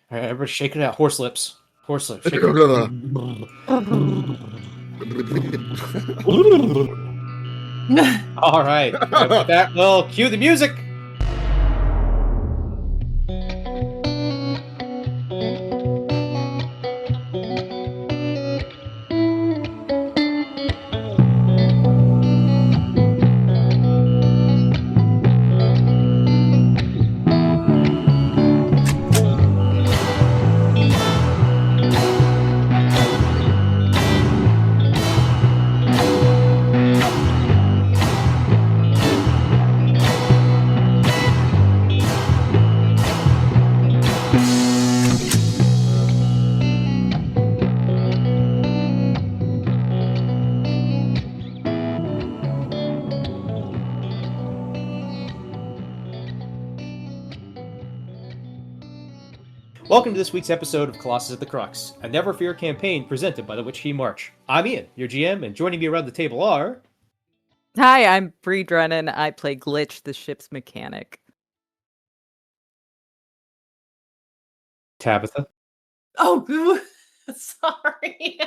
All right, everybody shake it out. Horse lips. Horse lips. Shake it. All right. And with that, we'll cue the music. Welcome to this week's episode of Colossus at the Crux, a Never Fear campaign presented by the Witchkey March. I'm Ian, your GM, and joining me around the table are... Hi, I'm Bree Drennan. I play Glitch, the ship's mechanic. Tabitha. Oh, sorry.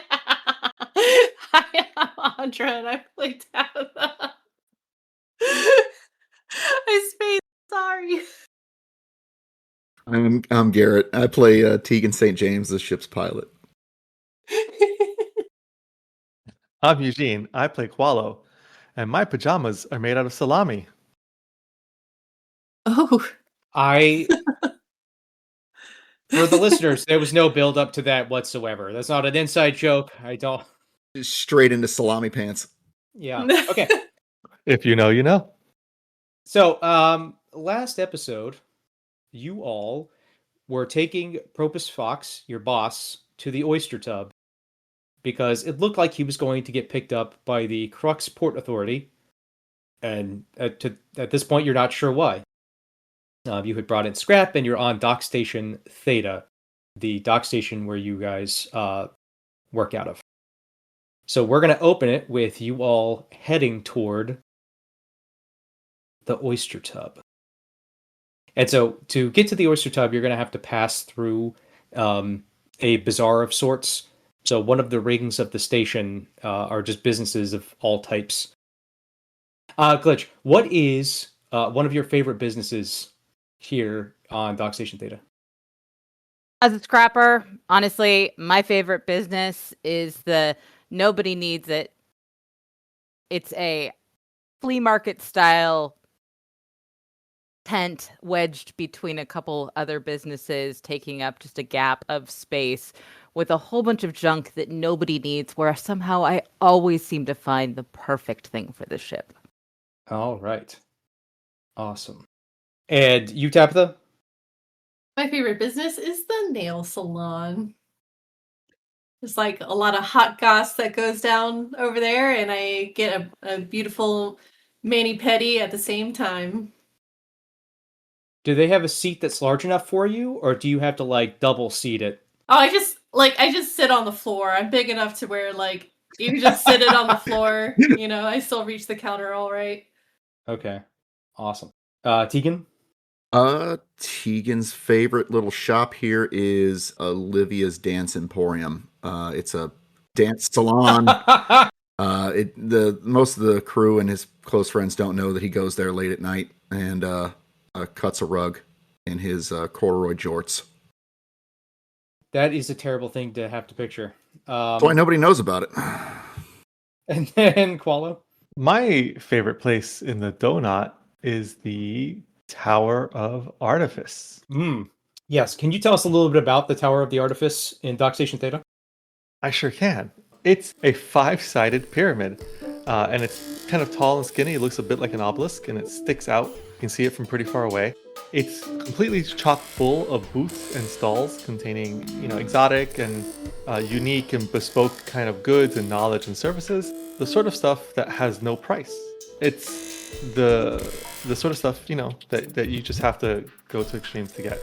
Hi, I'm Audra, and I play Tabitha. I spaced. Sorry. I'm Garrett. I play Tegan St. James, the ship's pilot. I'm Eugene. I play Qualo, and my pajamas are made out of salami. Oh. For the listeners, there was no build up to that whatsoever. That's not an inside joke. I don't... Just straight into salami pants. Yeah. Okay. If you know, you know. So, last episode, you all were taking Propus Fox, your boss, to the oyster tub because it looked like he was going to get picked up by the Crux Port Authority, and at this point, you're not sure why. You had brought in scrap, and you're on Dock Station Theta, the dock station where you guys work out of. So we're going to open it with you all heading toward the oyster tub. And so to get to the oyster tub, you're going to have to pass through a bazaar of sorts. So one of the rings of the station are just businesses of all types. Glitch, what is one of your favorite businesses here on Dock Station Theta? As a scrapper, honestly, my favorite business is the Nobody Needs It. It's a flea market style tent wedged between a couple other businesses, taking up just a gap of space with a whole bunch of junk that nobody needs, where somehow I always seem to find the perfect thing for the ship. All right. Awesome. And you, Tabitha? My favorite business is the nail salon. There's like a lot of hot goss that goes down over there, and I get a beautiful mani-pedi at the same time. Do they have a seat that's large enough for you, or do you have to like double seat it? Oh, I just sit on the floor. I'm big enough to where like you can just sit it on the floor. You know, I still reach the counter all right. Okay. Awesome. Tegan? Tegan's favorite little shop here is Olivia's Dance Emporium. It's a dance salon. Most of the crew and his close friends don't know that he goes there late at night and cuts a rug in his corduroy jorts. That is a terrible thing to have to picture. That's why nobody knows about it. And then Qualo? My favorite place in the donut is the Tower of Artifice. Yes. Can you tell us a little bit about the Tower of the Artifice in Dock Station Theta? I sure can. It's a 5-sided pyramid, and it's kind of tall and skinny. It looks a bit like an obelisk, and it sticks out. You can see it from pretty far away. It's completely chock full of booths and stalls containing, exotic and unique and bespoke kind of goods and knowledge and services. The sort of stuff that has no price. It's the sort of stuff, that you just have to go to extremes to get.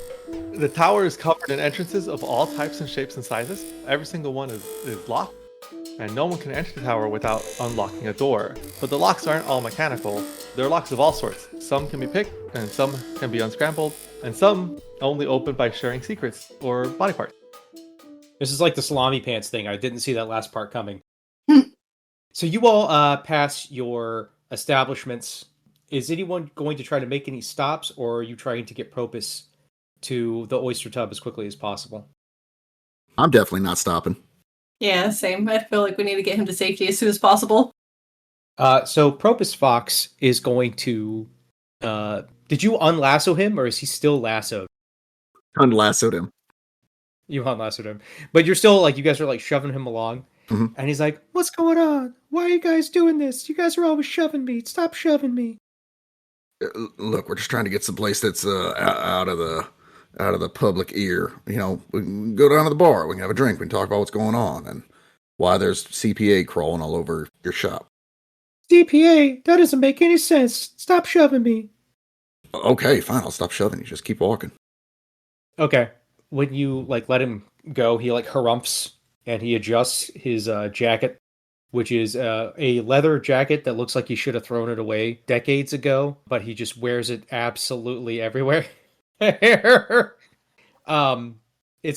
The tower is covered in entrances of all types and shapes and sizes. Every single one is locked, and no one can enter the tower without unlocking a door. But the locks aren't all mechanical. There are locks of all sorts. Some can be picked, and some can be unscrambled. and some only open by sharing secrets or body parts. This is like the salami pants thing. I didn't see that last part coming. Hmm. So you all pass your establishments. Is anyone going to try to make any stops, or are you trying to get Propus to the oyster tub as quickly as possible? I'm definitely not stopping. Yeah, same. I feel like we need to get him to safety as soon as possible. So Propus Fox is going to... did you unlasso him, or is he still lassoed? Unlassoed him. You unlassoed him. But you're still, like, you guys are, like, shoving him along. Mhm. And he's like, what's going on? Why are you guys doing this? You guys are always shoving me. Stop shoving me. Look, we're just trying to get someplace that's out of the public ear. You know, we can go down to the bar. We can have a drink. We can talk about what's going on and why there's CPA crawling all over your shop. CPA? That doesn't make any sense. Stop shoving me. Okay, fine. I'll stop shoving you. Just keep walking. Okay. When you, like, let him go, he, like, harumphs and he adjusts his jacket, which is a leather jacket that looks like he should have thrown it away decades ago, but he just wears it absolutely everywhere. It's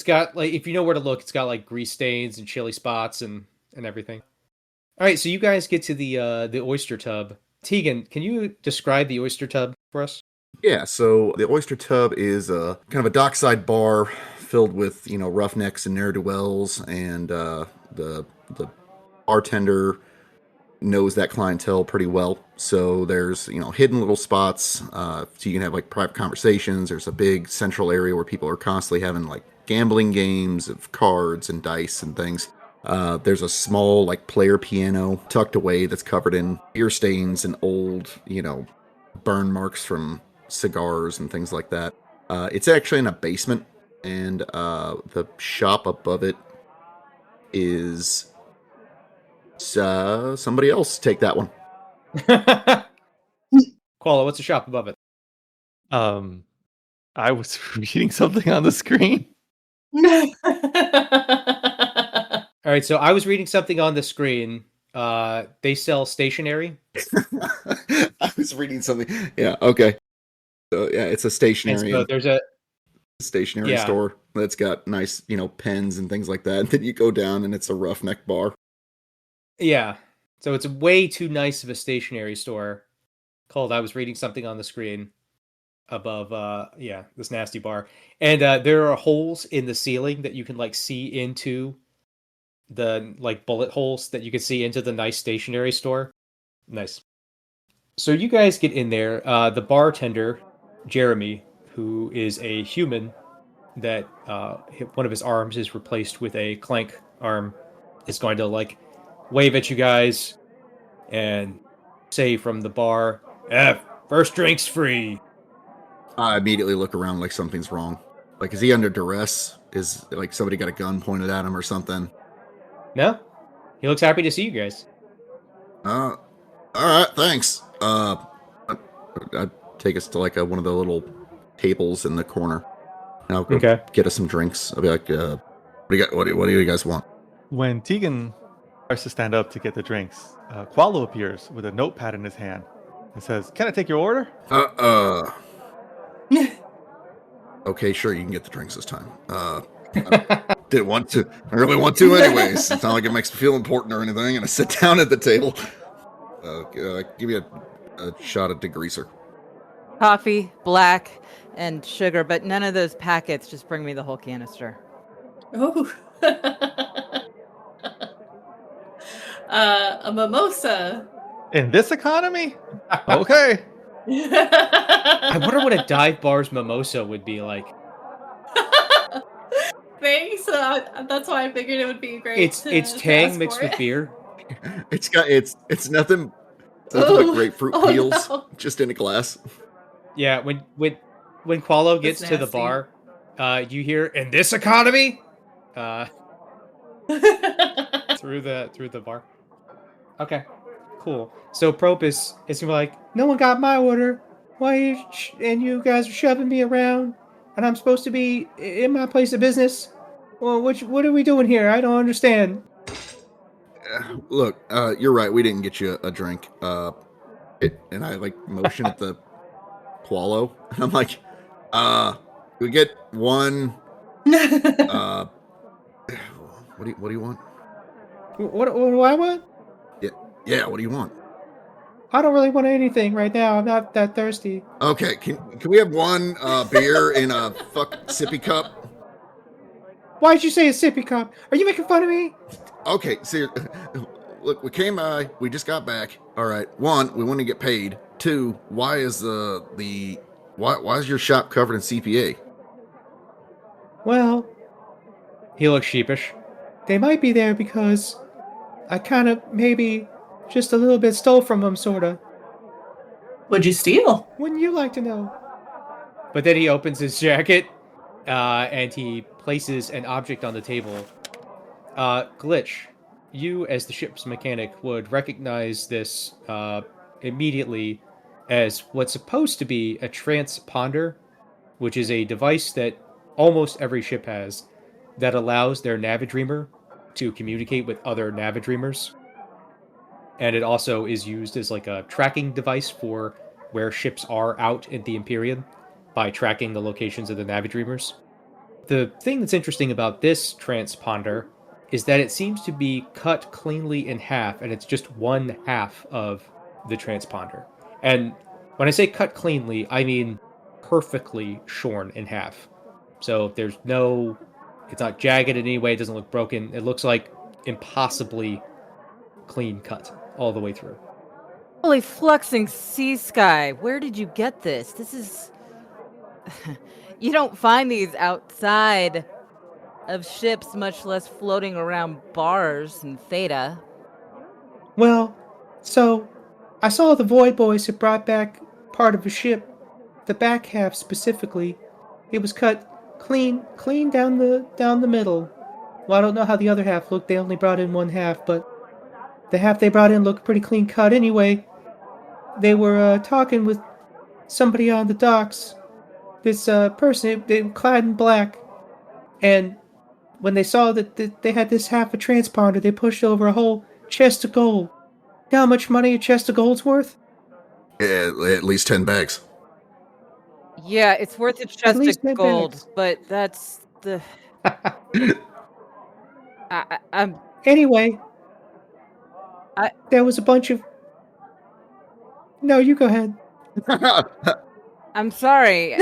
got, like, if you know where to look, it's got, like, grease stains and chili spots and everything. All right, so you guys get to the oyster tub. Tegan, can you describe the oyster tub for us? Yeah, so the oyster tub is kind of a dockside bar filled with, you know, roughnecks and ne'er-do-wells, and the bartender knows that clientele pretty well. So there's, you know, hidden little spots, so you can have, like, private conversations. There's a big central area where people are constantly having, like, gambling games of cards and dice and things. There's a small, like, player piano tucked away that's covered in beer stains and old, you know, burn marks from cigars and things like that. It's actually in a basement, and the shop above it is somebody else take that one. Qualo, what's the shop above it? I was reading something on the screen. All right, so I was reading something on the screen. They sell stationery. I was reading something. Yeah, okay. So yeah, it's a stationery. So there's a stationery store that's got nice, you know, pens and things like that. And then you go down and it's a roughneck bar. Yeah. So it's way too nice of a stationery store called I was reading something on the screen above this nasty bar. And there are holes in the ceiling that you can, like, see into the, like, bullet holes that you can see into the nice stationery store. Nice. So you guys get in there. The bartender, Jeremy, who is a human that one of his arms is replaced with a clank arm, is going to, like, wave at you guys and say from the bar, first drink's free. I immediately look around like something's wrong. Like, is he under duress? Is, like, somebody got a gun pointed at him or something? No? He looks happy to see you guys. All right, thanks. I'd take us to, like, one of the little tables in the corner. And I'll go get us some drinks. I'll be like, what do you guys want? When Tegan starts to stand up to get the drinks, Qualo appears with a notepad in his hand and says, "Can I take your order?" Okay, sure, you can get the drinks this time. I didn't want to. I really want to anyways. It's not like it makes me feel important or anything. And I sit down at the table. Give me a shot of Degreaser. Coffee, black, and sugar, but none of those packets. Just bring me the whole canister. Oh. A mimosa. In this economy? Okay. I wonder what a dive bar's mimosa would be like. Thanks. That's why I figured it would be great. It's tang mixed with beer. It's nothing but grapefruit peels, just in a glass. Yeah, when Qualo gets to the bar, you hear, "In this economy," through the bar. Okay, cool. So Propus is gonna be like, "No one got my order. Why and you guys are shoving me around, and I'm supposed to be in my place of business? Well, what are we doing here? I don't understand." Look, you're right. We didn't get you a drink. And I, like, motion at the Qualo, and I'm like, We get one. What do you want? What do I want? Yeah. What do you want? I don't really want anything right now. I'm not that thirsty. Okay. Can we have one beer in a sippy cup? Why'd you say a sippy cup? Are you making fun of me? Okay. See, look, we came by. We just got back. All right. One, we want to get paid. Two, why is why is your shop covered in CPA? Well, he looks sheepish. They might be there because I kind of maybe just a little bit stole from them, sorta. What'd you steal? Wouldn't you like to know? But then he opens his jacket, and he places an object on the table. Glitch, you as the ship's mechanic would recognize this immediately as what's supposed to be a transponder, which is a device that almost every ship has that allows their Navidreamer to communicate with other Navidreamers. And it also is used as like a tracking device for where ships are out in the Imperium by tracking the locations of the Navidreamers. The thing that's interesting about this transponder is that it seems to be cut cleanly in half, and it's just one half of the transponder. And when I say cut cleanly, I mean perfectly shorn in half. So it's not jagged in any way, it doesn't look broken. It looks like impossibly clean cut all the way through. Holy fluxing sea sky, where did you get this? This is... You don't find these outside of ships, much less floating around bars in Theta. Well, so I saw the Void Boys had brought back part of a ship, the back half specifically. It was cut clean down the middle. Well, I don't know how the other half looked. They only brought in one half, but the half they brought in looked pretty clean cut anyway. They were talking with somebody on the docks. This person, they were clad in black, and when they saw that they had this half a transponder, they pushed over a whole chest of gold. You know how much money a chest of gold's worth? Yeah, at least 10 bags. Yeah, it's worth a chest least of gold, bags. but that's the... I'm... Anyway, there was a bunch of... No, you go ahead. I'm sorry.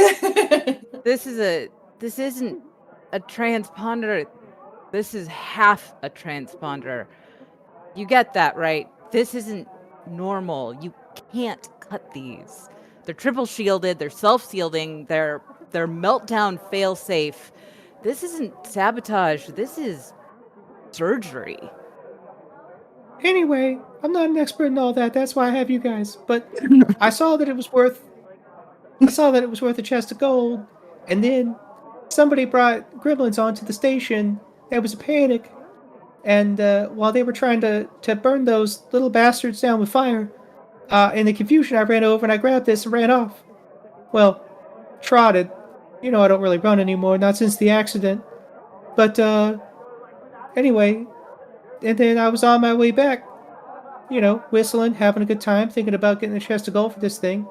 This isn't a transponder. This is half a transponder. You get that, right? This isn't normal. You can't cut these. They're triple shielded, they're self-shielding, they're meltdown fail-safe. This isn't sabotage, this is surgery. Anyway, I'm not an expert in all that. That's why I have you guys. But I saw that it was worth a chest of gold, and then somebody brought gremlins onto the station. There was a panic, and while they were trying to burn those little bastards down with fire, in the confusion, I ran over and I grabbed this and ran off. Well, trotted. You know, I don't really run anymore, not since the accident. But anyway, and then I was on my way back, you know, whistling, having a good time, thinking about getting a chest of gold for this thing.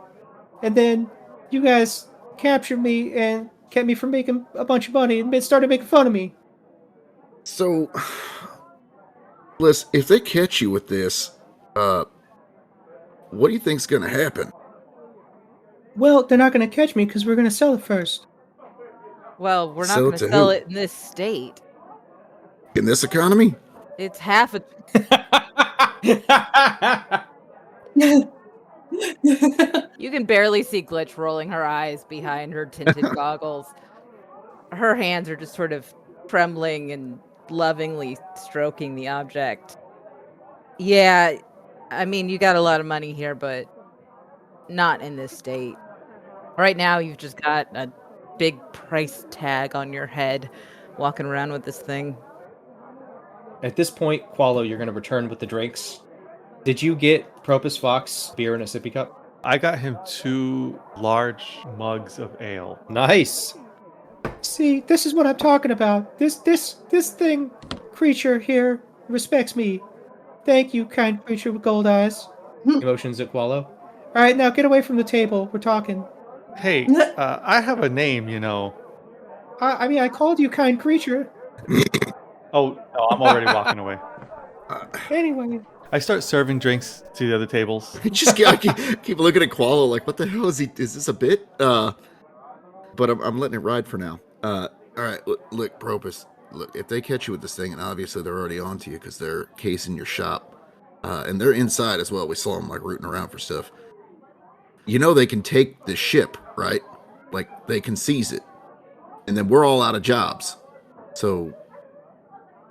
And then you guys captured me and kept me from making a bunch of money and started making fun of me. So, Bliss, if they catch you with this, what do you think's going to happen? Well, they're not going to catch me because we're going to sell it first. Well, we're not Sell it going to to sell who? it in this state. In this economy? It's half a... You can barely see Glitch rolling her eyes behind her tinted goggles. Her hands are just sort of trembling and lovingly stroking the object. Yeah, I mean, you got a lot of money here, but not in this state. Right now, you've just got a big price tag on your head walking around with this thing. At this point, Qualo, you're going to return with the drinks. Did you get Propus Fox beer in a sippy cup? I got him 2 large mugs of ale. Nice. See, this is what I'm talking about. This thing, creature here, respects me. Thank you, kind creature with gold eyes. Emotions at Qualo. All right, now get away from the table. We're talking. Hey, I have a name, you know. I mean, I called you kind creature. Oh, no, I'm already walking away. Anyway. I start serving drinks to the other tables. I keep looking at Qualo like, what the hell is he? Is this a bit? But I'm letting it ride for now. All right, look, Propus. Look, if they catch you with this thing, and obviously they're already onto you because they're casing your shop, and they're inside as well. We saw them like rooting around for stuff. You know they can take the ship, right? Like they can seize it, and then we're all out of jobs. So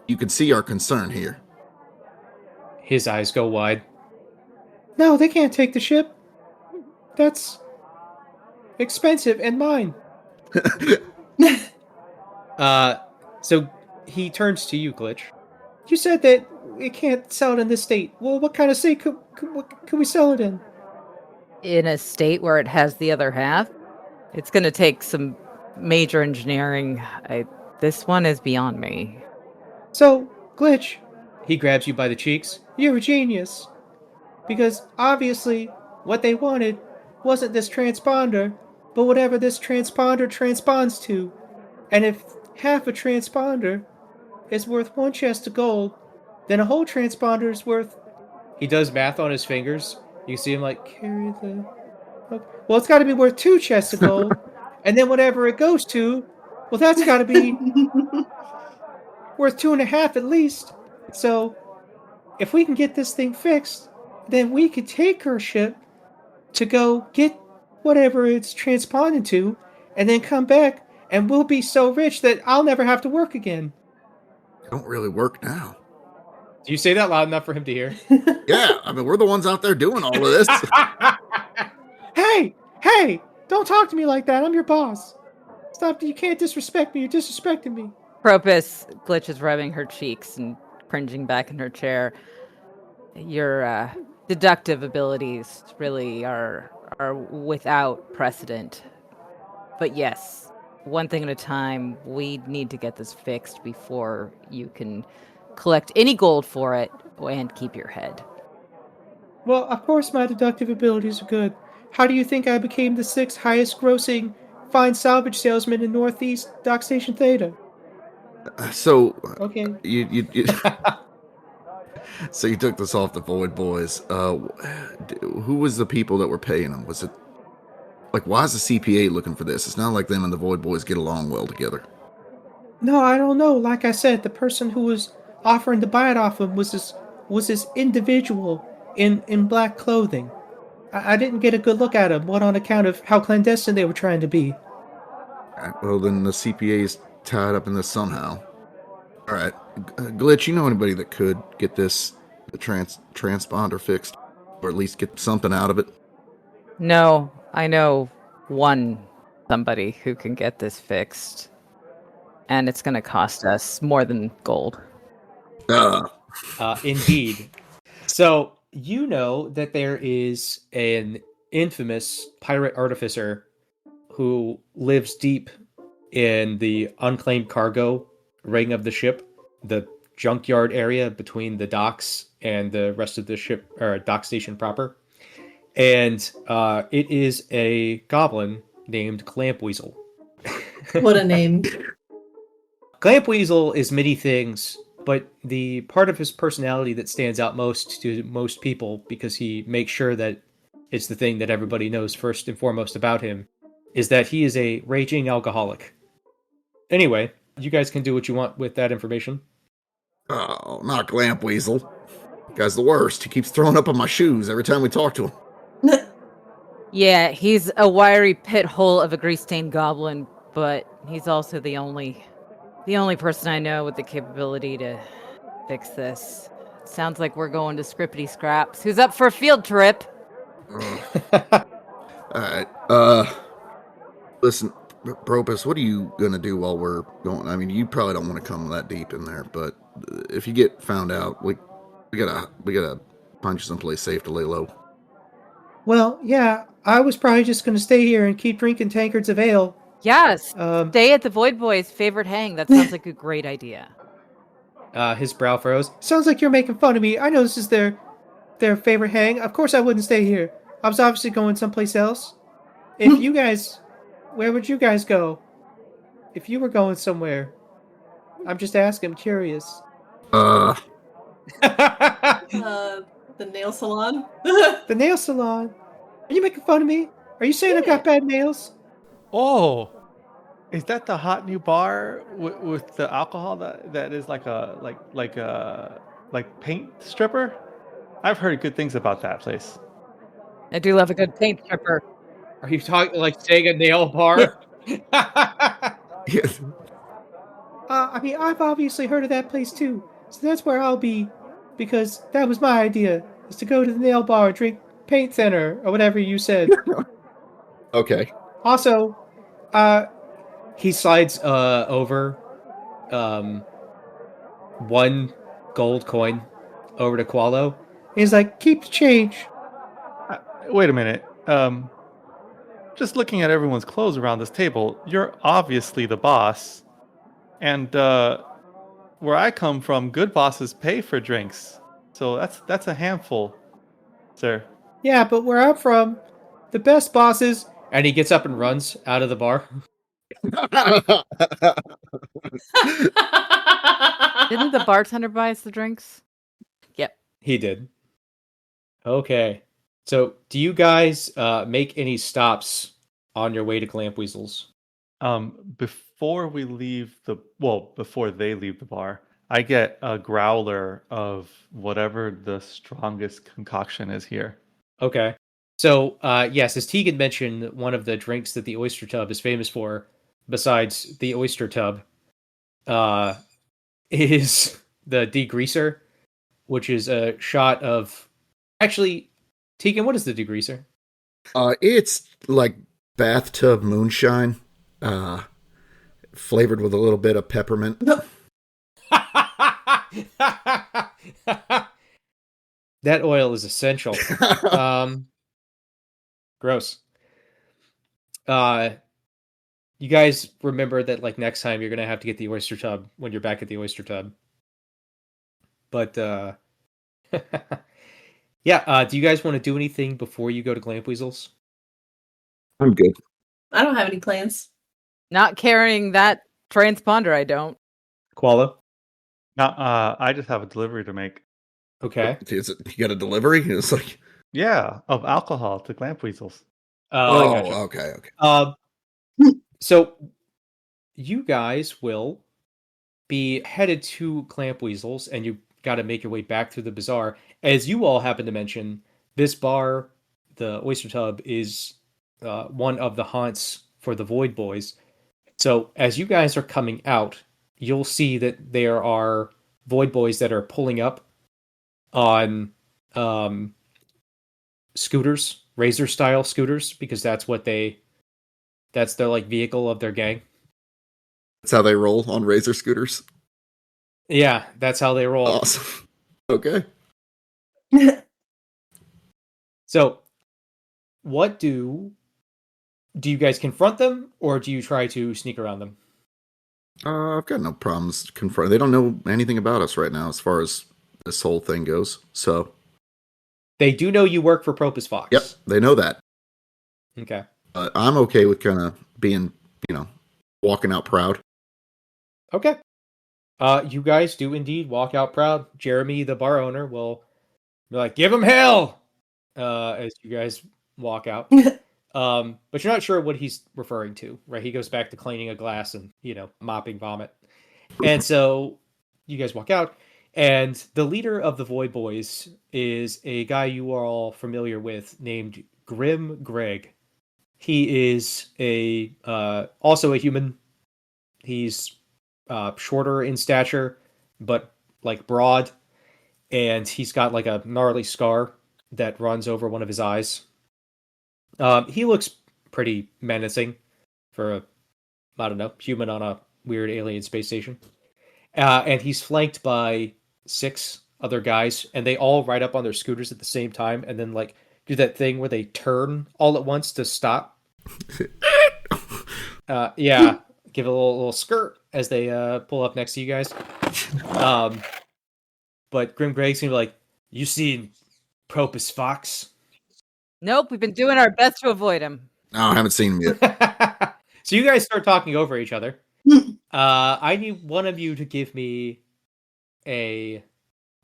you can see our concern here. His eyes go wide. No, they can't take the ship. That's expensive and mine. So he turns to you, Glitch. You said that we can't sell it in this state. Well, what kind of state could we sell it in? In a state where it has the other half, it's going to take some major engineering. This one is beyond me. So, Glitch, he grabs you by the cheeks. You're a genius. Because obviously, what they wanted wasn't this transponder, but whatever this transponder transponds to. And if half a transponder is worth 1 chest of gold, then a whole transponder is worth... He does math on his fingers. You see him like, carry the... Well, it's got to be worth 2 chests of gold. And then whatever it goes to, well, that's got to be worth 2.5 at least. So, if we can get this thing fixed, then we could take her ship to go get whatever it's transponding to, and then come back, and we'll be so rich that I'll never have to work again. I don't really work now. Do you say that loud enough for him to hear? Yeah, I mean, we're the ones out there doing all of this. Hey, don't talk to me like that. I'm your boss. Stop, you can't disrespect me. You're disrespecting me. Propus, Glitch is rubbing her cheeks and cringing back in her chair. Your deductive abilities really are without precedent. But yes, one thing at a time, we need to get this fixed before you can collect any gold for it and keep your head. Well, of course my deductive abilities are good. How do you think I became the 6th highest grossing fine salvage salesman in Northeast Dock Station Theta? So, Okay. You so you took this off the Void Boys. Who was the people that were paying them? Was it like, why is the CPA looking for this? It's not like them and the Void Boys get along well together. No, I don't know. Like I said, the person who was offering to buy it off him was this individual in black clothing. I didn't get a good look at him, what on account of how clandestine they were trying to be. Well, then the CPA is tied up in this somehow. All right, Glitch, you know anybody that could get the transponder fixed, or at least get something out of it? No, I know somebody who can get this fixed. And it's going to cost us more than gold. Indeed. So, you know that there is an infamous pirate artificer who lives deep in the unclaimed cargo ring of the ship, the junkyard area between the docks and the rest of the ship, or dock station proper. And it is a goblin named Clampweasel. What a name. Clampweasel is many things, but the part of his personality that stands out most to most people, because he makes sure that it's the thing that everybody knows first and foremost about him, is that he is a raging alcoholic. Anyway, you guys can do what you want with that information. Oh, not Clampweasel. Guy's the worst. He keeps throwing up on my shoes every time we talk to him. Yeah, he's a wiry pit hole of a grease-stained goblin, but he's also the only person I know with the capability to fix this. Sounds like we're going to Scrippity Scraps. Who's up for a field trip? Alright, listen, Propus, what are you gonna do while we're going? I mean, you probably don't want to come that deep in there, but if you get found out, we gotta find you someplace safe to lay low. Well, yeah, I was probably just going to stay here and keep drinking tankards of ale. Yes, stay at the Void Boys' favorite hang. That sounds like a great idea. His brow furrows. Sounds like you're making fun of me. I know this is their favorite hang. Of course I wouldn't stay here. I was obviously going someplace else. If you guys where would you guys go if you were going somewhere? I'm just asking. I'm curious. The nail salon. The nail salon. Are you making fun of me? Are you saying I've got bad nails? Oh, is that the hot new bar with the alcohol that is like paint stripper? I've heard good things about that place. I do love a good paint stripper. Are you talking like saying a nail bar? Yes. I mean, I've obviously heard of that place too, so that's where I'll be, because that was my idea, is to go to the nail bar, drink paint thinner, or whatever you said. Okay. Also, he slides over one gold coin over to Qualo. He's like, keep the change. Wait a minute. Just looking at everyone's clothes around this table, you're obviously the boss. And where I come from, good bosses pay for drinks. So that's a handful, sir. Yeah, but where I'm from, the best bosses... And he gets up and runs out of the bar. Didn't the bartender buy us the drinks? Yep. He did. Okay. So, do you guys make any stops on your way to Clamp Weasels? Before they leave the bar, I get a growler of whatever the strongest concoction is here. Okay. So, yes, as Tegan mentioned, one of the drinks that the Oyster Tub is famous for, besides the Oyster Tub, is the Degreaser, which is a shot of... Actually, Tegan, what is the Degreaser? It's like bathtub moonshine, flavored with a little bit of peppermint. That oil is essential. Gross. You guys remember that, like, next time you're gonna have to get the Oyster Tub when you're back at the Oyster Tub. But yeah. Do you guys want to do anything before you go to Clamp Weasels? I'm good. I don't have any plans. Not carrying that transponder, I don't. Qualo? Now, I just have a delivery to make. Okay. Is it, you got a delivery? It's like, Yeah, of alcohol to Clamp Weasels. I gotcha. okay. So you guys will be headed to Clamp Weasels, and you got to make your way back through the bazaar. As you all happen to mention, this bar, the Oyster Tub, is one of the haunts for the Void Boys. So as you guys are coming out, you'll see that there are Void Boys that are pulling up on scooters, Razor style scooters, because that's their like vehicle of their gang. That's how they roll on Razor scooters. Yeah, that's how they roll. Awesome. Okay. So, what do you guys confront them, or do you try to sneak around them? I've got no problems confronting. They don't know anything about us right now as far as this whole thing goes. So They do know you work for Propus Fox. Yep, they know that. Okay. I'm okay with kind of being, walking out proud. Okay. You guys do indeed walk out proud. Jeremy, the bar owner, will be like, "Give him hell!" As you guys walk out. But you're not sure what he's referring to, right? He goes back to cleaning a glass and, mopping vomit. And so you guys walk out, and the leader of the Void Boys is a guy you are all familiar with named Grim Greg. He is also a human. He's shorter in stature, but like broad, and he's got like a gnarly scar that runs over one of his eyes. He looks pretty menacing for a, human on a weird alien space station. And he's flanked by 6 other guys, and they all ride up on their scooters at the same time, and then like do that thing where they turn all at once to stop. Yeah, give it a little skirt as they pull up next to you guys. But Grim Greg's gonna be like, "You seen Propus Fox?" Nope, we've been doing our best to avoid him. No, I haven't seen him yet. So you guys start talking over each other. I need one of you to give me a...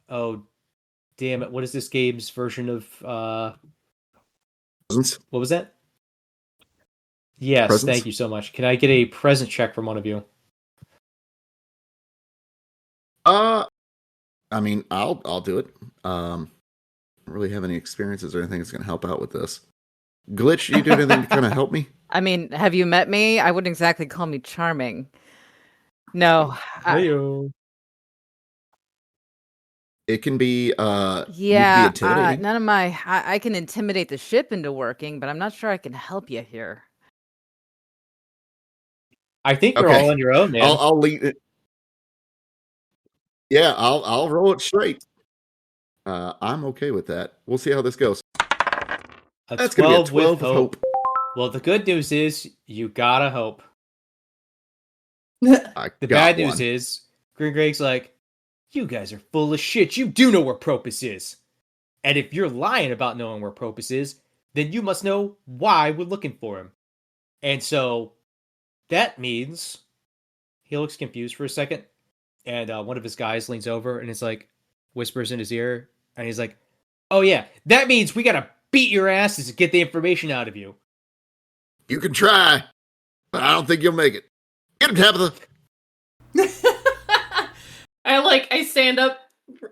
Oh, damn it. What is this game's version of... Presence? What was that? Yes, Presence? thank you so much. Can I get a present check from one of you? I mean, I'll do it. I don't really have any experiences or anything that's going to help out with this. Glitch, you do anything to kind of help me? I mean, have you met me? I wouldn't exactly call me charming. No. It can be, you can be Yeah, intimidating. none of my... I can intimidate the ship into working, but I'm not sure I can help you here. I think you're Okay. all on your own, man. I'll lead it. Yeah, I'll roll it straight. I'm okay with that. We'll see how this goes. A That's going to be a 12 with 12 of hope. Well, the good news is you gotta hope. I The got bad news one. is Green Greg's like, you guys are full of shit. You do know where Propus is. And if you're lying about knowing where Propus is, then you must know why we're looking for him. And so that means he looks confused for a second. And one of his guys leans over and is like, whispers in his ear. And he's like, oh yeah, that means we gotta beat your asses to get the information out of you. You can try, but I don't think you'll make it. Get him, Tabitha. I stand up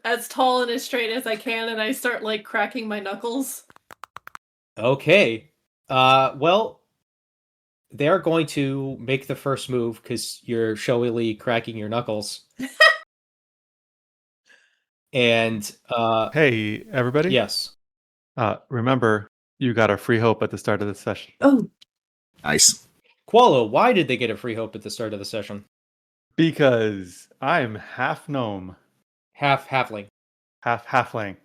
as tall and as straight as I can, and I start like cracking my knuckles. Okay. Well, they're going to make the first move because you're showily cracking your knuckles. And Hey, everybody. yes. Remember, you got a free hope at the start of the session. Oh, Nice. Qualo, why did they get a free hope at the start of the session? Because I'm half gnome, Half halfling. half halfling.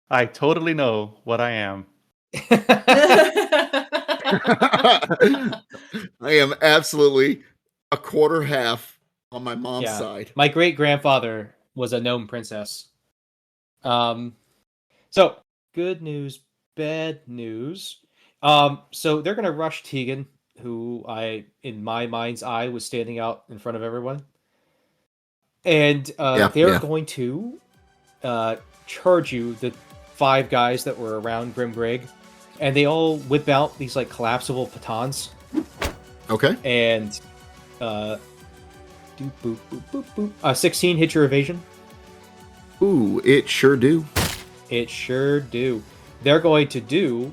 I totally know what I am. I am absolutely a quarter half on my mom's Yeah. side. My great grandfather was a gnome princess. So good news, bad news. So they're gonna rush Tegan, who in my mind's eye, was standing out in front of everyone. And they're going to charge you, the 5 guys that were around Grim Greg, and they all whip out these like collapsible batons. Okay. And doop, boop, boop, boop, boop. 16 hit your evasion. Ooh, it sure do. It sure do. They're going to do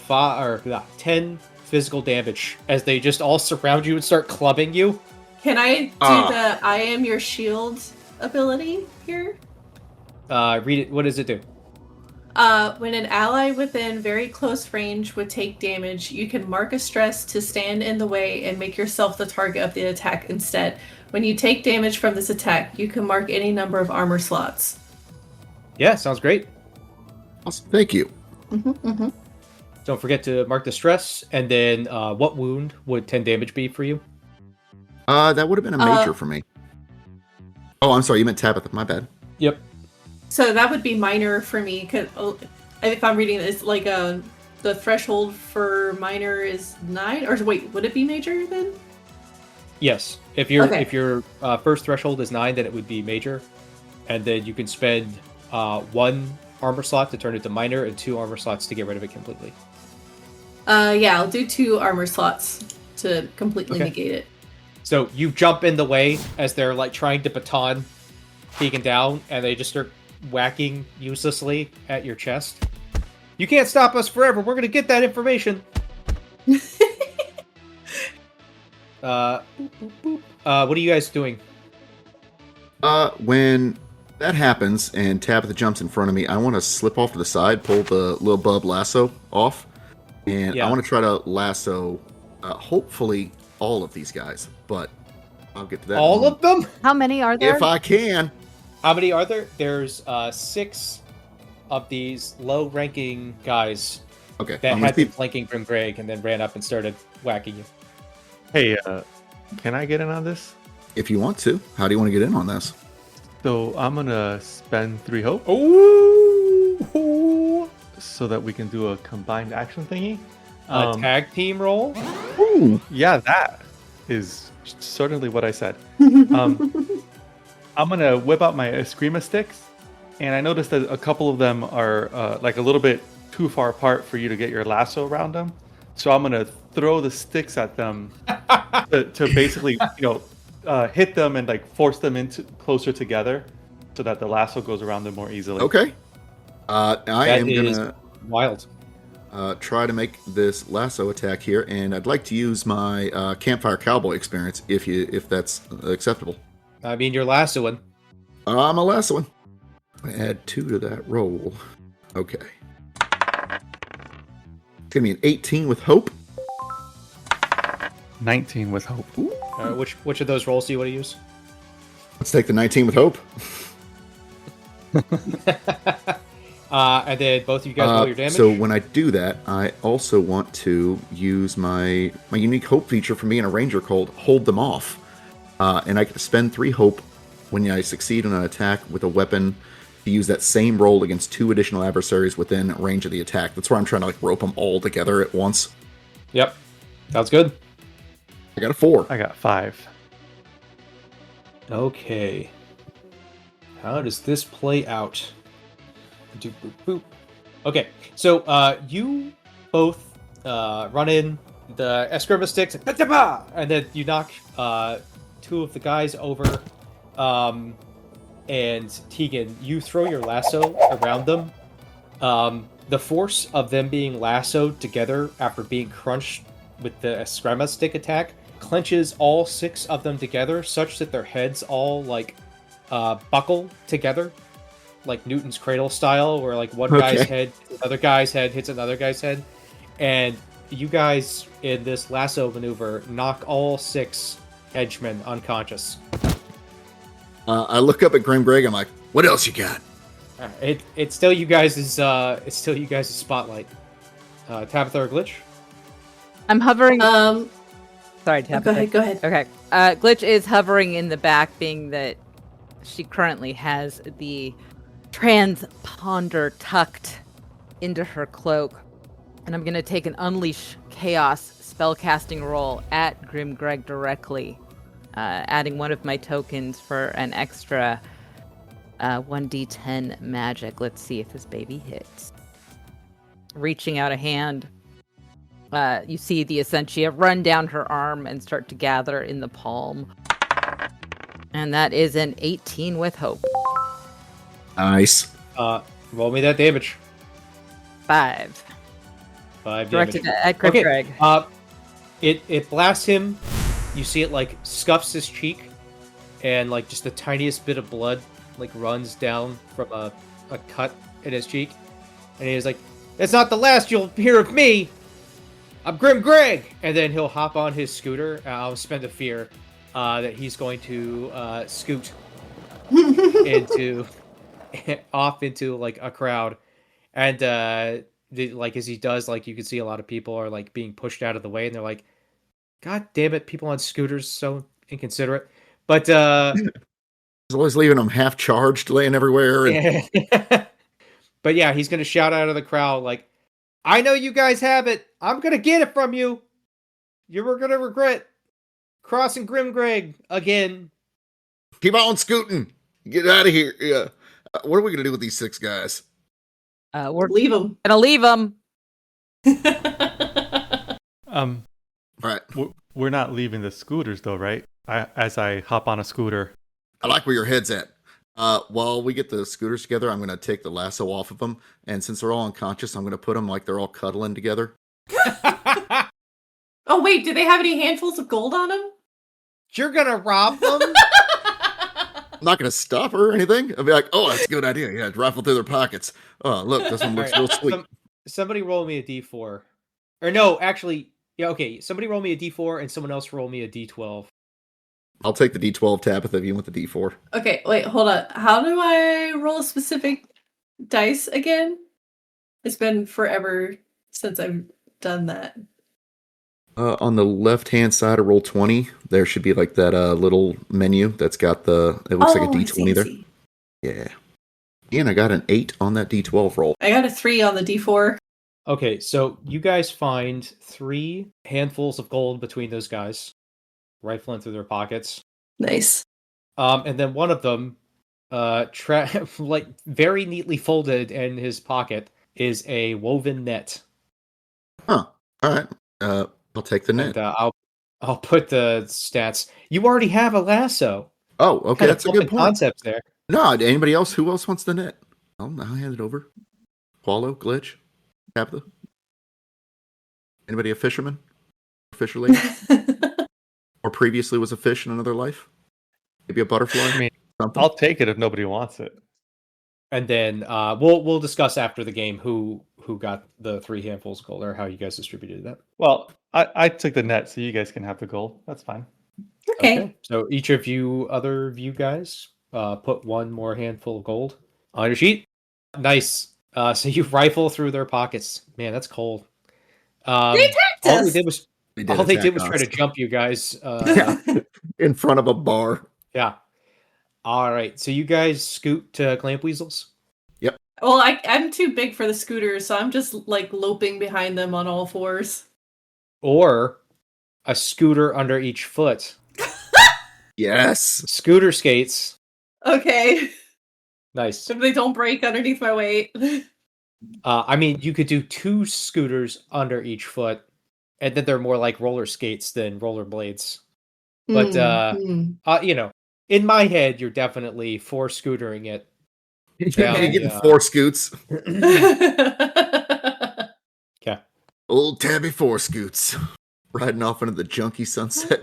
10 physical damage as they just all surround you and start clubbing you. Can I do the I am your shield ability here? Read it. What does it do? When an ally within very close range would take damage, you can mark a stress to stand in the way and make yourself the target of the attack instead. When you take damage from this attack, you can mark any number of armor slots. Yeah, sounds great. Awesome. Thank you. Don't forget to mark the stress, and then what wound would 10 damage be for you? That would have been a major for me. Oh, I'm sorry. You meant Tabitha. My bad. Yep. So that would be minor for me, because if I'm reading this, like the threshold for minor is 9, or wait, would it be major then? Yes. If your first threshold is 9, then it would be major, and then you can spend 1 armor slot to turn it to minor and 2 armor slots to get rid of it completely. Yeah, I'll do 2 armor slots to completely negate it. So you jump in the way as they're like trying to baton Tegan down, and they just start whacking uselessly at your chest. You can't stop us forever. We're gonna get that information. Boop, boop, boop. What are you guys doing? When that happens and Tabitha jumps in front of me, I want to slip off to the side, pull the little bub lasso off, and I want to try to lasso, hopefully, all of these guys. But I'll get to that. All of them? How many are there? If I can. How many are there? There's 6 of these low-ranking guys Okay. that had been flanking Grim Greg and then ran up and started whacking you. Hey, can I get in on this? If you want to. How do you want to get in on this? So I'm gonna spend 3 hope Ooh! so that we can do a combined action thingy. A tag team roll? Ooh. Yeah, that. is certainly what I said. I'm gonna whip out my Eskrima sticks, and I noticed that a couple of them are like a little bit too far apart for you to get your lasso around them. So I'm gonna throw the sticks at them to basically, hit them and like force them into closer together, so that the lasso goes around them more easily. Okay. I That am is gonna wild. try to make this lasso attack here, and I'd like to use my campfire cowboy experience if that's acceptable. I mean, you're lassoing. I'm a lassoing. I add 2 to that roll. Okay. It's gonna be an 18 with hope. 19 with hope. Which of those rolls do you want to use? Let's take the 19 with hope. And then both of you guys roll your damage. So when I do that, I also want to use my unique hope feature from being a ranger called Hold Them Off. And I can spend 3 hope when I succeed in an attack with a weapon to use that same roll against 2 additional adversaries within range of the attack. That's where I'm trying to like rope them all together at once. Yep. Sounds good. I got a 4. I got 5. Okay. How does this play out? Boop, boop, boop. Okay, so you both run in the Eskrima sticks, and then you knock 2 of the guys over. And Tegan, you throw your lasso around them. The force of them being lassoed together after being crunched with the Eskrima stick attack clenches all 6 of them together, such that their heads all like buckle together, like Newton's cradle style, where like one guy's head hits another guy's head hits another guy's head, and you guys in this lasso maneuver knock all 6 henchmen unconscious. I look up at Grim Greg. I'm like, "What else you got?" It's still you guys' spotlight. Tabitha or Glitch? I'm hovering. Sorry, Go Tabitha. ahead. Go ahead. Okay. Glitch is hovering in the back, being that she currently has the transponder tucked into her cloak. And I'm going to take an Unleash Chaos spellcasting roll at Grim Greg directly, adding one of my tokens for an extra 1d10 magic. Let's see if this baby hits. Reaching out a hand, you see the Essentia run down her arm and start to gather in the palm. And that is an 18 with hope. Nice. Roll me that damage. 5. 5 Directed damage. at Grim Greg. It blasts him. You see it like scuffs his cheek, and like just the tiniest bit of blood like runs down from a cut in his cheek. And he's like, "That's not the last you'll hear of me. I'm Grim Greg!" And then he'll hop on his scooter. I'll spend a fear that he's going to scoot off into like a crowd. And like as he does, like you can see a lot of people are like being pushed out of the way, and they're like, "God damn it, people on scooters, so inconsiderate." But He's always leaving them half charged, laying everywhere. And... But yeah, he's gonna shout out of the crowd like, "I know you guys have it. I'm gonna get it from you. You were gonna regret crossing Grim Greg again. Keep on scooting. Get out of here." Yeah. What are we gonna do with these 6 guys? We're Leave them. gonna leave them. All right. We're not leaving the scooters though, right? As I hop on a scooter. I like where your head's at. While we get the scooters together, I'm going to take the lasso off of them. And since they're all unconscious, I'm going to put them like they're all cuddling together. Oh, wait, do they have any handfuls of gold on them? You're gonna rob them?" I'm not going to stop her or anything. I'll be like, "Oh, that's a good idea. Yeah, rifle through their pockets. Oh, look, this one looks real sweet." Somebody roll me a d4. Or no, actually, yeah, okay. Somebody roll me a d4 and someone else roll me a d12. I'll take the D12 Tabitha if you want the D4. Okay, wait, hold on. How do I roll a specific dice again? It's been forever since I've done that. On the left-hand side of roll 20, there should be like that little menu that's got it looks like a D20 there. Yeah. And I got an 8 on that D12 roll. I got a 3 on the D4. Okay, so you guys find 3 handfuls of gold between those guys. rifling through their pockets. Nice. And then one of them, like very neatly folded in his pocket, is a woven net. Huh. All right. I'll take the net. And I'll put the stats. You already have a lasso. Oh, okay. Kind of That's a good point. concepts there. No, anybody else? Who else wants the net? I'll hand it over. Qualo, Glitch, Tabitha. Anybody a fisherman? Fisher lady? Or previously was a fish in another life? Maybe a butterfly? I mean, something? I'll take it if nobody wants it. And then we'll discuss after the game who got the 3 handfuls of gold or how you guys distributed that. Well, I took the net, so you guys can have the gold. That's fine. Okay. So each of you guys put 1 more handful of gold on your sheet. Nice. So you rifle through their pockets. Man, that's cold. They attacked all us. they did was try to jump you guys. In front of a bar. Yeah. All right. So you guys scoot to Clamp Weasels. Well, I'm too big for the scooters, so I'm just like loping behind them on all 4s. Or a scooter under each foot. Yes. Scooter skates. Okay. Nice. If they don't break underneath my weight. I mean, you could do 2 scooters under each foot, and then they're more like roller skates than roller blades. But you know, in my head, you're definitely 4 scootering it. You're Yeah, getting 4 scoots. Okay. Old Tabby 4 scoots. Riding off into the junky sunset.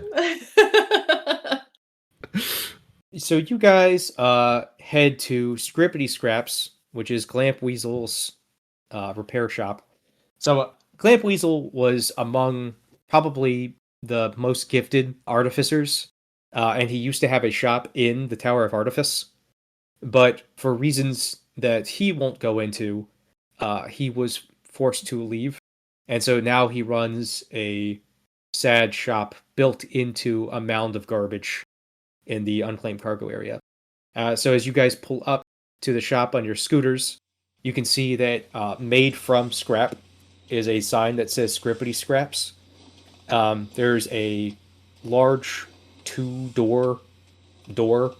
So you guys head to Scrippity Scraps, which is Clamp Weasel's repair shop. So Clamp Weasel was among probably the most gifted artificers, and he used to have a shop in the Tower of Artifice. But for reasons that he won't go into, he was forced to leave. And so now he runs a sad shop built into a mound of garbage in the unclaimed cargo area. So as you guys pull up to the shop on your scooters, you can see that made from scrap is a sign that says Scrippity Scraps. There's a large 2-door door,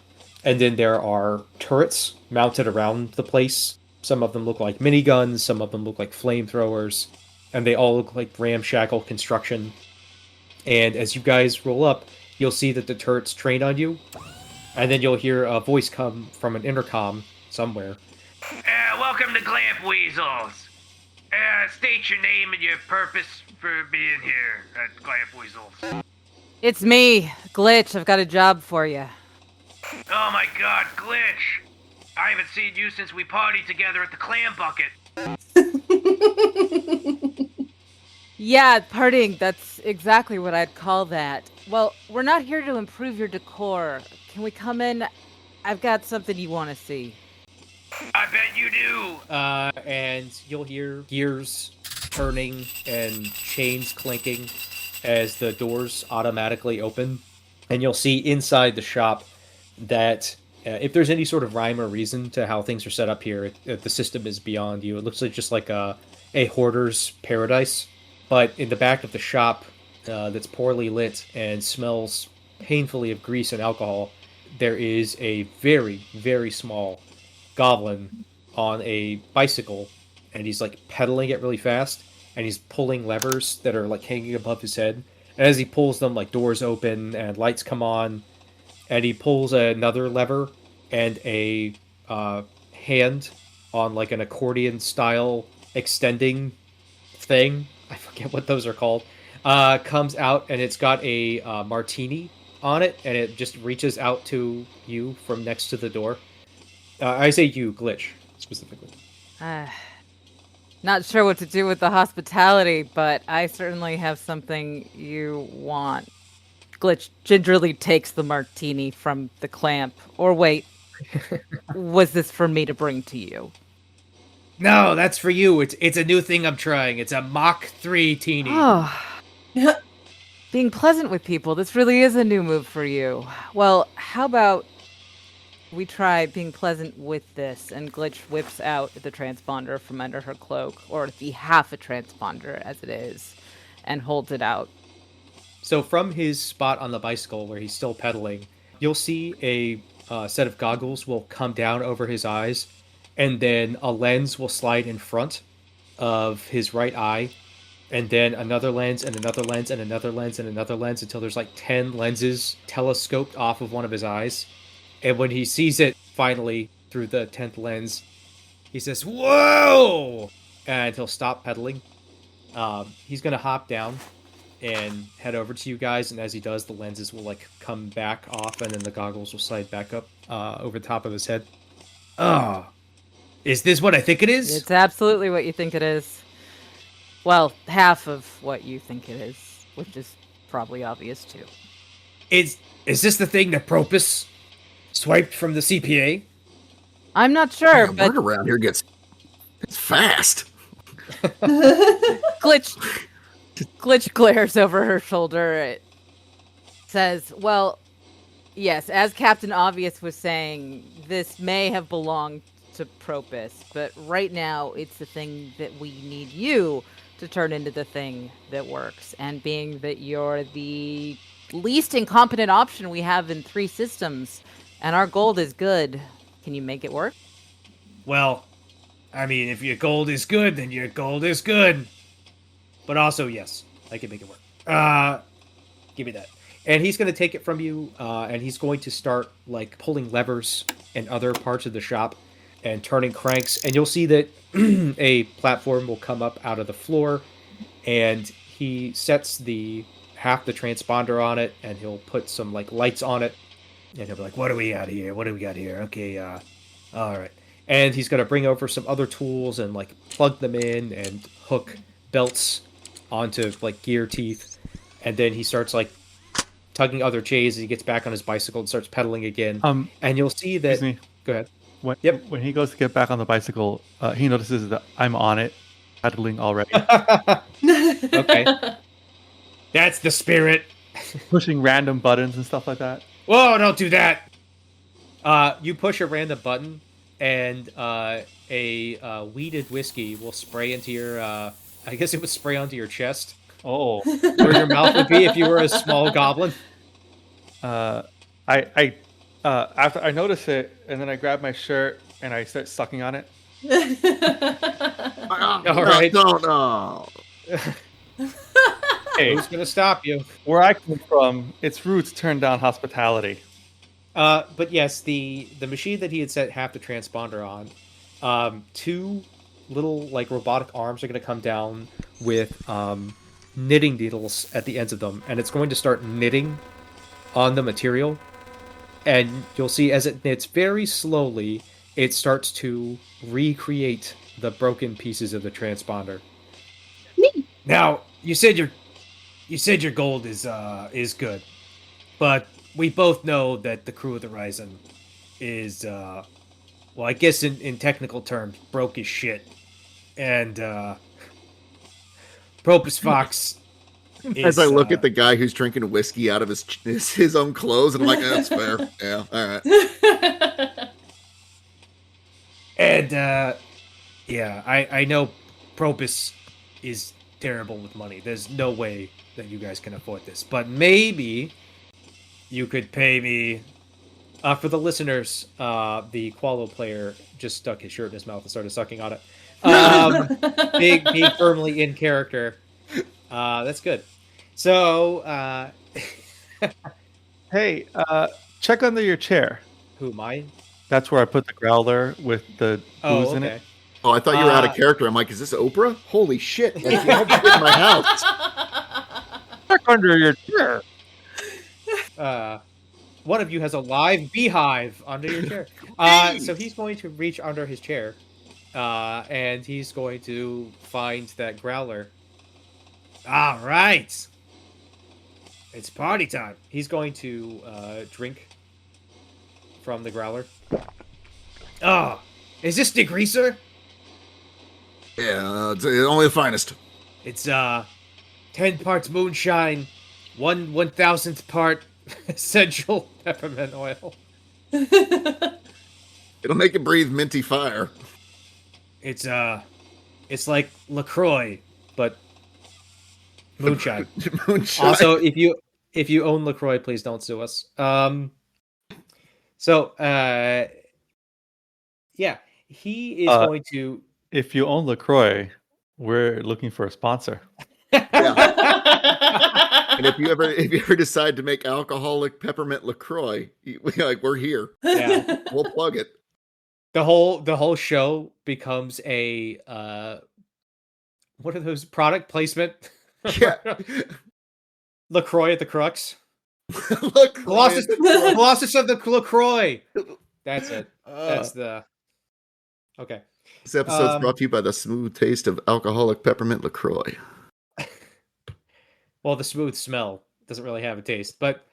and then there are turrets mounted around the place. Some of them look like miniguns, some of them look like flamethrowers, and they all look like ramshackle construction. And as you guys roll up, you'll see that the turrets train on you, and then you'll hear a voice come from an intercom somewhere. Welcome to Clamp Weasels. State your name and your purpose for being here at Clamp Weasels. It's me, Glitch. I've got a job for you. Oh my god, Glitch! I haven't seen you since we partied together at the Clam Bucket. Yeah, partying, that's exactly what I'd call that. Well, we're not here to improve your decor. Can we come in? I've got something you want to see. I bet you do! And you'll hear gears turning and chains clinking as the doors automatically open. And you'll see inside the shop that if there's any sort of rhyme or reason to how things are set up here, the system is beyond you. It looks like just like a hoarder's paradise. But in the back of the shop that's poorly lit and smells painfully of grease and alcohol, there is a very, very small goblin on a bicycle, and he's like pedaling it really fast, and he's pulling levers that are like hanging above his head. And as he pulls them, like doors open and lights come on, and he pulls another lever, and a hand on like an accordion style extending thing, I forget what those are called, comes out, and it's got a martini on it, and it just reaches out to you from next to the door. I say you, Glitch, specifically. Not sure what to do with the hospitality, but I certainly have something you want. Glitch gingerly takes the martini from the clamp. Or wait, was this for me to bring to you? No, that's for you. It's a new thing I'm trying. It's a Mach 3 teeny. Oh. Being pleasant with people, this really is a new move for you. Well, how about we try being pleasant with this? And Glitch whips out the transponder from under her cloak, or the half a transponder as it is, and holds it out. So from his spot on the bicycle where he's still pedaling, you'll see a set of goggles will come down over his eyes, and then a lens will slide in front of his right eye, and then another lens and another lens and another lens and another lens until there's like 10 lenses telescoped off of one of his eyes. And when he sees it finally through the 10th lens, he says, "Whoa!" And he'll stop pedaling. He's going to hop down and head over to you guys, and as he does, the lenses will like come back off, and then the goggles will slide back up over the top of his head. Oh, is this what I think it is? It's absolutely what you think it is. Well, half of what you think it is, which is probably obvious too. Is this the thing that Propus swiped from the CPA? I'm not sure, Man, but word around here gets it's fast. Glitch glares over her shoulder. It says, well, yes, as Captain Obvious was saying, this may have belonged to Propus, but right now it's the thing that we need you to turn into the thing that works. And being that you're the least incompetent option we have in 3 systems, and our gold is good, can you make it work? Well, I mean, if your gold is good, then your gold is good. But also, yes, I can make it work. Give me that. And he's going to take it from you, and he's going to start, like, pulling levers in other parts of the shop and turning cranks. And you'll see that a platform will come up out of the floor, and he sets half the transponder on it, and he'll put some, like, lights on it. And he'll be like, what do we got here? What do we got here? Okay, all right. And he's going to bring over some other tools and, like, plug them in and hook belts onto, like, gear teeth. And then he starts, like, tugging other chains as he gets back on his bicycle and starts pedaling again. And you'll see that... Excuse me. Go ahead. When he goes to get back on the bicycle, he notices that I'm on it, pedaling already. Okay. That's the spirit. Pushing random buttons and stuff like that. Whoa, don't do that! You push a random button, and a weeded whiskey will spray into your... I guess it would spray onto your chest. Oh. Where your mouth would be if you were a small goblin. After I notice it, and then I grab my shirt and I start sucking on it. All right. No. Hey, Who's gonna stop you? where I come from, its roots turn down hospitality. But yes, the machine that he had set half the transponder on, 2 little like robotic arms are going to come down with knitting needles at the ends of them, and it's going to start knitting on the material. And you'll see as it knits very slowly, it starts to recreate the broken pieces of the transponder. Now, you said your gold is good, but we both know that the crew of the Horizon is, well, I guess in technical terms, broke as shit. And Propus Fox As I look at the guy who's drinking whiskey out of his own clothes, and I'm like, that's fair. Yeah, all right. And, yeah, I know Propus is terrible with money. There's no way that you guys can afford this. But maybe you could pay me... for the listeners, the Qualo player just stuck his shirt in his mouth and started sucking on it. Being firmly in character. That's good. So, Hey, check under your chair. who am I? That's where I put the growler with the booze in it. Oh, I thought you were out of character. I'm like, is this Oprah? Holy shit. Like, you have to get in my house. Check under your chair. One of you has a live beehive under your chair. So he's going to reach under his chair, and he's going to find that growler. All right. It's party time. He's going to drink from the growler. Oh, is this Degreaser? Yeah, it's only the finest. It's 10 parts moonshine, 1/1000th part essential peppermint oil. It'll make it breathe minty fire. It's like LaCroix, but Moonshine. Moonshine. Also, if you own LaCroix, please don't sue us. Yeah, he is going to. If you own LaCroix, we're looking for a sponsor. And if you ever decide to make alcoholic peppermint LaCroix, we're here. Yeah. We'll plug it. The whole show becomes a what are those, product placement? Yeah. LaCroix at the Crux. LaCroix. Colossus of the LaCroix. That's it. That's the. Okay. This episode's brought to you by the smooth taste of alcoholic peppermint LaCroix. Well, the smooth smell doesn't really have a taste, but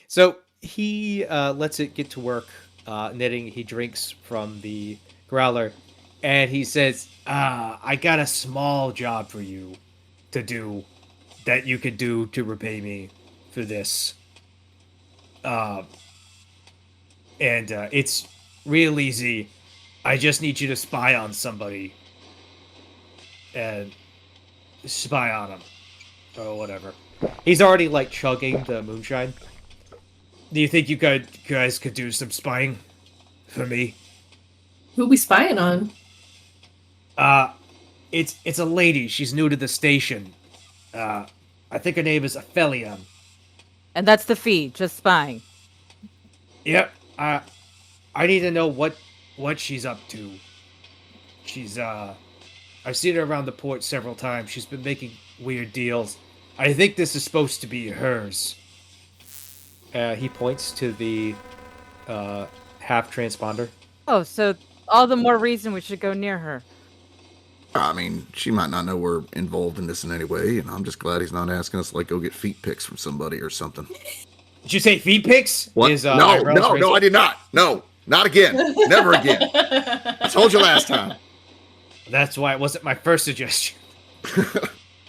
so he lets it get to work knitting. He drinks from the growler, and he says, I got a small job for you to do that you could do to repay me for this. And it's real easy. I just need you to spy on somebody. And spy on him. Or whatever. He's already, like, chugging the moonshine. Do you think you guys could do some spying for me? Who we spying on? It's a lady. She's new to the station. I think her name is Aphelion. And that's the fee, just spying. Yep. I need to know what she's up to. She's I've seen her around the port several times. She's been making weird deals. I think this is supposed to be hers. He points to the half transponder. Oh, so all the more reason we should go near her. I mean, she might not know we're involved in this in any way, and I'm just glad he's not asking us to, like, go get feet pics from somebody or something. Did you say feet pics? What? No, I did not. No, not again. Never again. I told you last time. That's why it wasn't my first suggestion.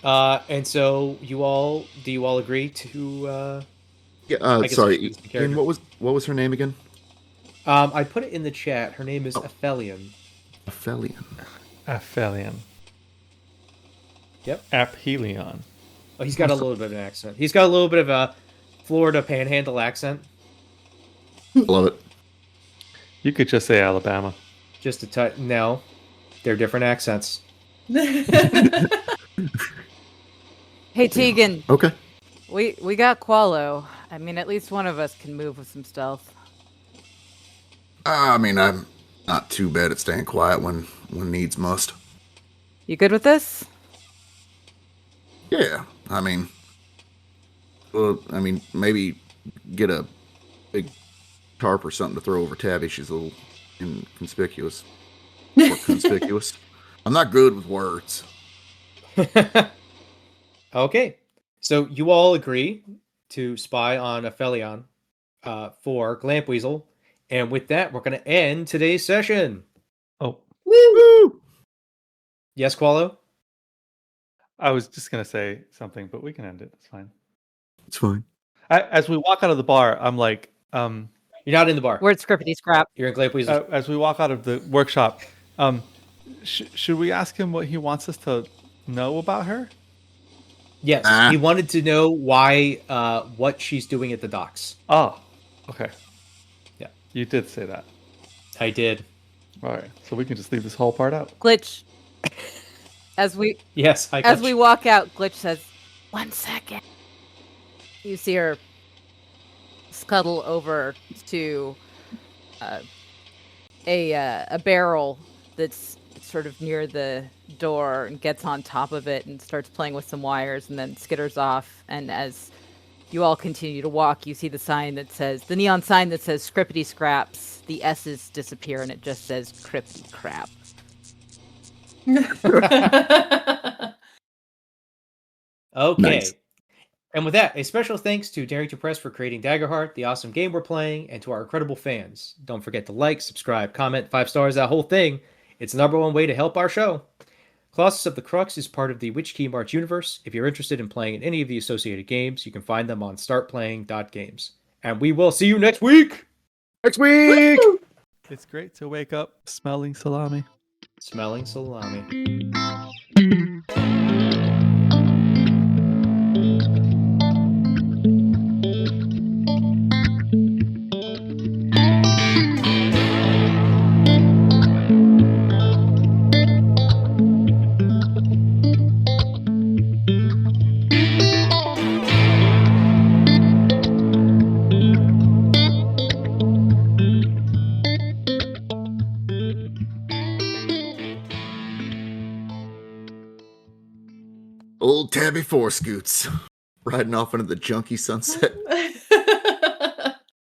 And so do you all agree to? Yeah. Sorry. And what was her name again? I put it in the chat. Her name is Aphelion. Aphelion. Yep. Aphelion. Oh, he's got a little bit of an accent. He's got a little bit of a Florida Panhandle accent. Love it. You could just say Alabama. Just a touch. No, they're different accents. Hey, Tegan. Okay. We got Qualo. I mean, at least one of us can move with some stealth. I mean, I'm not too bad at staying quiet when needs must. You good with this? Yeah. I mean, maybe get a big tarp or something to throw over Tabby. She's a little inconspicuous. Or conspicuous. I'm not good with words. Okay. So you all agree to spy on Aphelion for Glampweasel. And with that, we're going to end today's session. Oh. Woo! Yes, Qualo? I was just going to say something, but we can end it. It's fine. It's fine. As we walk out of the bar, I'm like... You're not in the bar. We're at Scrippity Scrap. You're in Glampweasel. As we walk out of the workshop, should we ask him what he wants us to know about her? Yes. He wanted to know what she's doing at the docks. Oh, okay. Yeah. You did say that. I did. All right. So we can just leave this whole part out. Glitch. As we walk out, Glitch says, 1 second. You see her scuttle over to a barrel that's sort of near the door and gets on top of it and starts playing with some wires and then skitters off. And as you all continue to walk, you see the neon sign that says Scrippity Scraps. The S's disappear and it just says Crippity Crap. Okay. Nice. And with that, a special thanks to Darrington Press for creating Daggerheart, the awesome game we're playing, and to our incredible fans. Don't forget to like, subscribe, comment, 5 stars, that whole thing. It's the #1 way to help our show. Colossus of the Crux is part of the Witchkey March universe. If you're interested in playing in any of the associated games, you can find them on startplaying.games. And we will see you next week! Next week! It's great to wake up smelling salami. Smelling salami. Old Tabby Four Scoots riding off into the junky sunset.